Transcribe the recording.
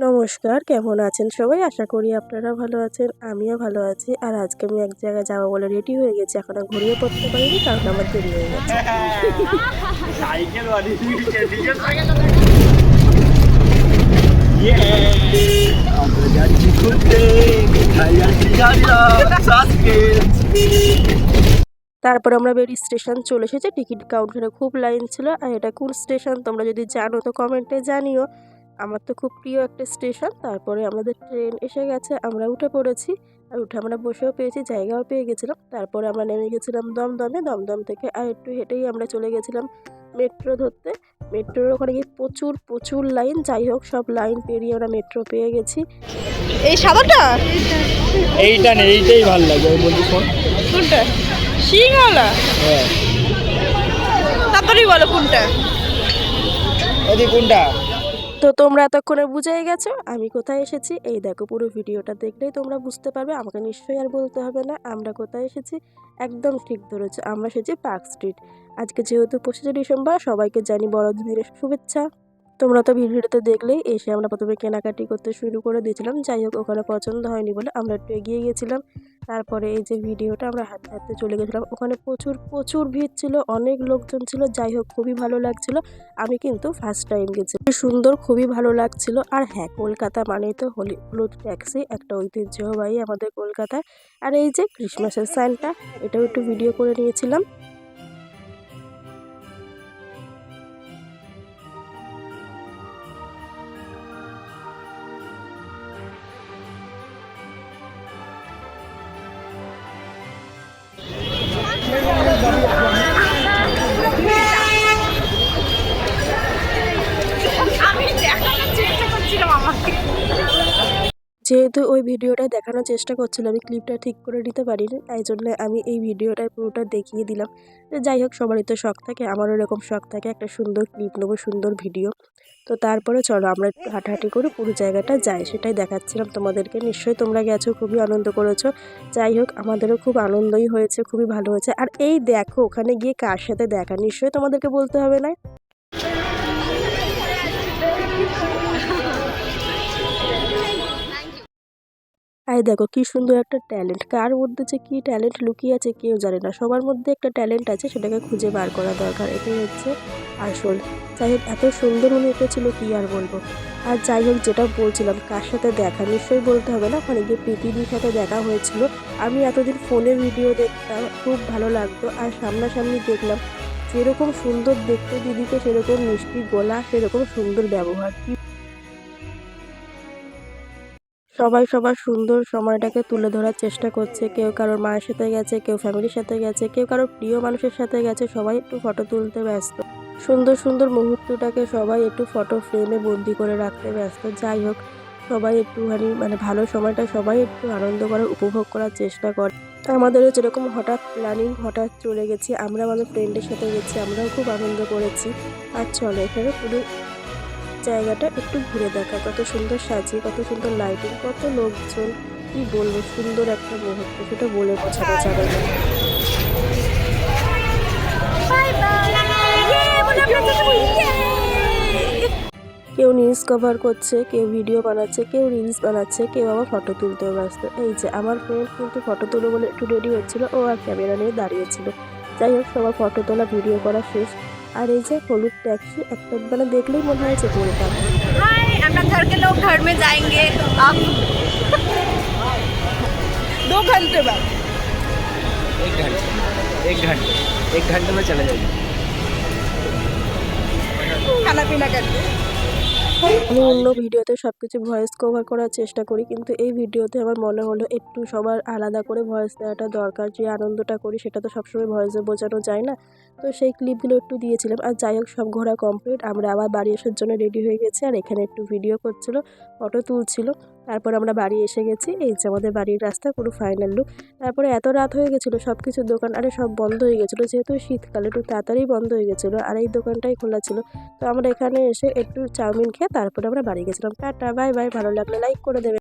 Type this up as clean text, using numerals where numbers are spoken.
নমস্কার, কেমন আছেন সবাই? আশা করি আপনারা ভালো আছেন, আমিও ভালো আছি। আর আজকে আমি এক জায়গায় যাবো বলে রেডি হয়ে গেছি। এখনো ঘুরিয়ে পড়তে পারিনি কারণ আমার দেরি হয়ে গেছে। তারপর আমরা বেরিয়ে স্টেশন চলে এসেছি। টিকিট কাউন্টারে খুব লাইন ছিল। আর এটা কোন স্টেশন তোমরা যদি জানো তো কমেন্টে জানিও। আমার তো খুব প্রিয় একটা স্টেশন। তারপরে আমাদের ট্রেন এসে গেছে, আমরা উঠে পড়েছি। আর উঠে আমরা বসেও পেয়েছি, জায়গাও পেয়ে গেছিলাম। তারপরে আমরা নেমে গেছিলাম দমদমে। দমদম থেকে আর একটু হেঁটেই আমরা চলে গেছিলাম মেট্রো ধরতে। মেট্রোর ওখানে গিয়ে প্রচুর প্রচুর লাইন। যাই হোক, সব লাইন পেরিয়ে আমরা মেট্রো পেয়ে গেছি। এই সাদাটা এইটা নেই, এইটাই ভালো লাগে। আমি বলছি শোন, কোনটা? সিংওয়ালা? হ্যাঁ তাড়াতাড়ি বলো কোনটা? ওদি কোনটা? তো তোমরা এতক্ষণে বুঝেই গেছো আমি কোথায় এসেছি। এই দেখো, পুরো ভিডিওটা দেখলেই তোমরা বুঝতে পারবে। আমাকে নিশ্চয়ই আর বলতে হবে না আমরা কোথায় এসেছি। একদম ঠিক ধরেছো, আমরা এসেছি পার্ক স্ট্রিট। আজকে যেহেতু 25শে ডিসেম্বর, সবাইকে জানি বড়দিনের শুভেচ্ছা। তোমরা তো ভিডিওতে দেখলেই এসে আমরা প্রথমে কেনাকাটি করতে শুরু করে দিয়েছিলাম। যাই হোক, ওখানে পছন্দ হয়নি বলে আমরা একটু এগিয়ে গেছিলাম। তারপরে এই যে ভিডিওটা আমরা হাঁটতে হাঁটতে চলে গেছিলাম। ওখানে প্রচুর প্রচুর ভিড় ছিল, অনেক লোকজন ছিল। যাই হোক, খুবই ভালো লাগছিল। আমি কিন্তু ফার্স্ট টাইম গেছি, খুবই সুন্দর, খুবই ভালো লাগছিল। আর হ্যাঁ, কলকাতা মানেই তো হলুদ ট্যাক্সি, একটা ঐতিহ্যবাহী আমাদের কলকাতায়। আর এই যে ক্রিসমাসের সাইনটা, এটাও একটু ভিডিও করে নিয়েছিলাম। যেহেতু ওই ভিডিওটা দেখানোর চেষ্টা করছিল, আমি ক্লিপটা ঠিক করে নিতে পারিনি, তাই জন্য আমি এই ভিডিওটায় পুরোটা দেখিয়ে দিলাম। যাই হোক, সবারই তো শখ থাকে, আমারও এরকম শখ থাকে একটা সুন্দর ক্লিপ নেবো, সুন্দর ভিডিও। তো তারপরে চলো আমরা একটু হাঁটাহাঁটি করে পুরো জায়গাটা যাই, সেটাই দেখাচ্ছিলাম তোমাদেরকে। নিশ্চয়ই তোমরা গেছো, খুবই আনন্দ করেছো। যাই হোক, আমাদেরও খুব আনন্দই হয়েছে, খুবই ভালো হয়েছে। আর এই দেখো, ওখানে গিয়ে কার সাথে দেখা, নিশ্চয়ই তোমাদেরকে বলতে হবে না। আর দেখো কি সুন্দর একটা ট্যালেন্ট, কার মধ্যে যে কি ট্যালেন্ট লুকিয়ে আছে কেউ জানে না। সবার মধ্যে একটা ট্যালেন্ট আছে, সেটাকে খুঁজে বার করা দরকার, এটাই হচ্ছে আসল। যাই হোক, এত সুন্দর উনি এঁকেছিল কি আর বলবো। আর যাই হোক, যেটা বলছিলাম কার সাথে দেখা, নিশ্চয়ই বলতে হবে না, ওখানে গিয়ে প্রীতিদির সাথে দেখা হয়েছিল। আমি এতদিন ফোনে ভিডিও দেখতাম, খুব ভালো লাগতো। আর সামনাসামনি দেখলাম, যেরকম সুন্দর দেখতে দিদিকে, সেরকম মিষ্টি গলা, সেরকম সুন্দর ব্যবহার। সবাই সবার সুন্দর সময়টাকে তুলে ধরার চেষ্টা করছে। কেউ কারোর মায়ের সাথে গেছে, কেউ ফ্যামিলির সাথে গেছে, কেউ কারোর প্রিয় মানুষের সাথে গেছে। সবাই একটু ফটো তুলতে ব্যস্ত। সুন্দর সুন্দর মুহূর্তটাকে সবাই একটু ফটো ফ্রেমে বন্দি করে রাখতে ব্যস্ত। যাই হোক, সবাই একটুখানি ভালো সময়টা সবাই একটু আনন্দ করার, উপভোগ করার চেষ্টা করে। আমাদেরও যেরকম হঠাৎ প্ল্যানিং, হঠাৎ চলে গেছি আমরা, আমাদের ফ্রেন্ডের সাথে গেছি, আমরাও খুব আনন্দ করেছি। আর চলো, এখানে পুরো জায়গাটা একটু ঘুরে দেখা, কত সুন্দর সাজিয়ে, কত সুন্দর লাইটিং, কত লোকজন, কি বলবো, সুন্দর একটা মুহূর্ত, সেটা বলে বোঝানো যাবে না। কেউ নিউজ কভার করছে, কেউ ভিডিও বানাচ্ছে, কেউ রিলস বানাচ্ছে, কেউ আবার ফটো তুলতেও ব্যস্ত। এই যে আমার ফ্রেন্ড কিন্তু ফটো তুলো বলে একটু রেডি হচ্ছিল, ও আর ক্যামেরা নিয়ে দাঁড়িয়েছিল। যাই হোক, সবার ফটো তোলা, ভিডিও করা শেষ। আর এই যে হলুদ ট্যাক্সি, একটা দেখলেই মনে হয় যে পড়তাম। আমরা घर के लोग घर में जाएंगे अब 2 घंटे बाद। एक घंटे में चले जाएंगे। खाना पीना करके আমি অন্য ভিডিওতে সব কিছু ভয়েস কভার করার চেষ্টা করি, কিন্তু এই ভিডিওতে আমার মনে হলো একটু সবার আলাদা করে ভয়েস দেওয়াটা দরকার। যে আনন্দটা করি সেটা তো সবসময় ভয়েসে বোঝানো যায় না, তো সেই ক্লিপগুলো একটু দিয়েছিলাম। আর যাই হোক, সব ঘোরা কমপ্লিট, আমরা আবার বাড়ি আসার জন্য রেডি হয়ে গেছি। আর এখানে একটু ভিডিও করছিল, ফটো তুলছিল। তারপর আমরা বাড়ি এসে গেছি। এই যে আমাদের বাড়ির রাস্তা, পুরো ফাইনাল লুক। তারপরে এত রাত হয়ে গেছিলো, সব কিছুর দোকান সব বন্ধ হয়ে গেছিলো, যেহেতু শীতকালে একটু তাড়াতাড়ি বন্ধ হয়ে গেছিলো। আর এই দোকানটাই খোলা ছিল। তো আমরা এখানে এসে একটু চাউমিন খেয়ে তারপরে আমরা বাড়ি গেছিলাম। Tata, bye bye. ভালো লাগলে লাইক করে দেবে।